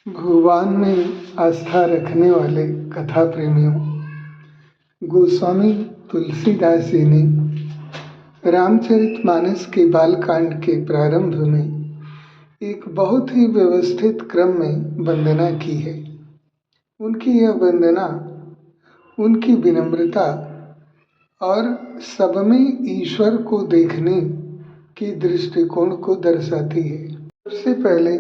भगवान में आस्था रखने वाले कथा प्रेमियों, गोस्वामी तुलसीदास जी ने रामचरितमानस के बालकांड के प्रारंभ में एक बहुत ही व्यवस्थित क्रम में वंदना की है। उनकी यह वंदना उनकी विनम्रता और सब में ईश्वर को देखने के दृष्टिकोण को दर्शाती है। सबसे पहले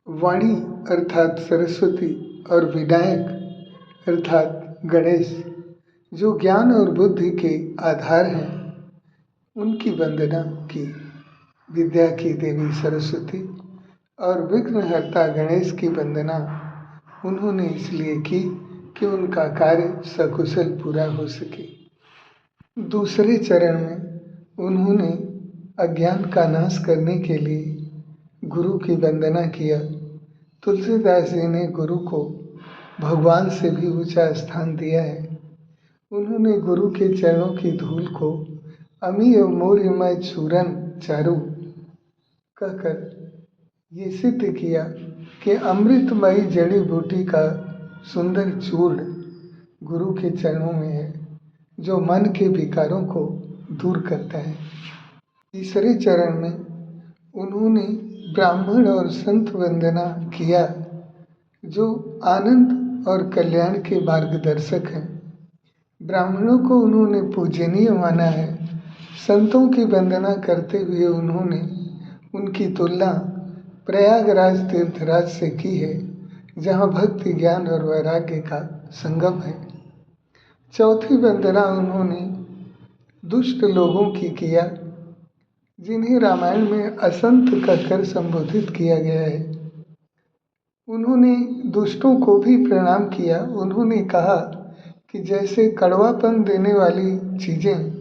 वाणी अर्थात सरस्वती और विनायक अर्थात गणेश, जो ज्ञान और बुद्धि के आधार हैं, उनकी वंदना की। विद्या की देवी सरस्वती और विघ्नहर्ता गणेश की वंदना उन्होंने इसलिए की कि उनका कार्य सकुशल पूरा हो सके। दूसरे चरण में उन्होंने अज्ञान का नाश करने के लिए गुरु की वंदना किया। तुलसीदास जी ने गुरु को भगवान से भी ऊंचा स्थान दिया है। उन्होंने गुरु के चरणों की धूल को अमी मोरिमय चूरन चारु कहकर ये सिद्ध किया कि अमृतमयी जड़ी बूटी का सुंदर चूर्ण गुरु के चरणों में है, जो मन के विकारों को दूर करता है। तीसरे चरण में उन्होंने ब्राह्मण और संत वंदना किया, जो आनंद और कल्याण के मार्गदर्शक हैं। ब्राह्मणों को उन्होंने पूजनीय माना है। संतों की वंदना करते हुए उन्होंने उनकी तुलना प्रयागराज तीर्थराज से की है, जहाँ भक्ति, ज्ञान और वैराग्य का संगम है। चौथी वंदना उन्होंने दुष्ट लोगों की किया, जिन्हें रामायण में असंत कहकर संबोधित किया गया है। उन्होंने दुष्टों को भी प्रणाम किया। उन्होंने कहा कि जैसे कड़वापन देने वाली चीज़ें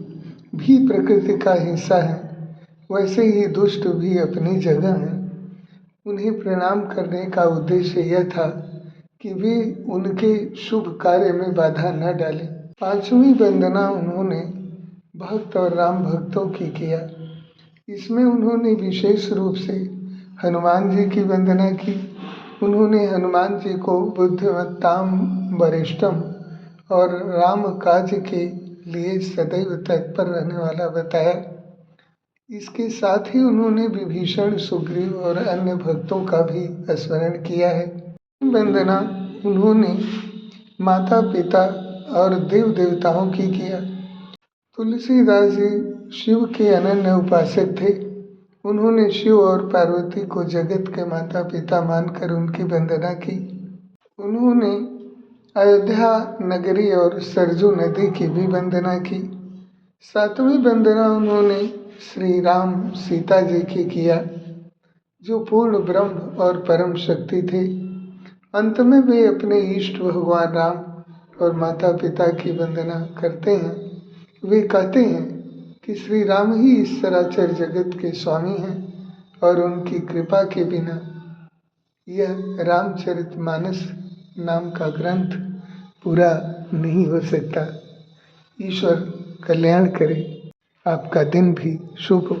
भी प्रकृति का हिस्सा हैं, वैसे ही दुष्ट भी अपनी जगह हैं। उन्हें प्रणाम करने का उद्देश्य यह था कि वे उनके शुभ कार्य में बाधा न डालें। पांचवी वंदना उन्होंने भक्त और राम भक्तों की किया। इसमें उन्होंने विशेष रूप से हनुमान जी की वंदना की। उन्होंने हनुमान जी को बुद्धिमत्ताम वरिष्ठम और राम काज के लिए सदैव तत्पर रहने वाला बताया। इसके साथ ही उन्होंने विभीषण, सुग्रीव और अन्य भक्तों का भी स्मरण किया है। वंदना उन्होंने माता पिता और देव देवताओं की किया। तुलसीदास जी शिव के अनन्य उपासक थे। उन्होंने शिव और पार्वती को जगत के माता पिता मानकर उनकी वंदना की। उन्होंने अयोध्या नगरी और सरजू नदी की भी वंदना की। सातवीं वंदना उन्होंने श्री राम सीता जी की किया, जो पूर्ण ब्रह्म और परम शक्ति थे। अंत में वे अपने इष्ट भगवान राम और माता पिता की वंदना करते हैं। वे कहते हैं कि श्री राम ही इस चराचर जगत के स्वामी हैं और उनकी कृपा के बिना यह रामचरितमानस नाम का ग्रंथ पूरा नहीं हो सकता। ईश्वर कल्याण करे। आपका दिन भी शुभ हो।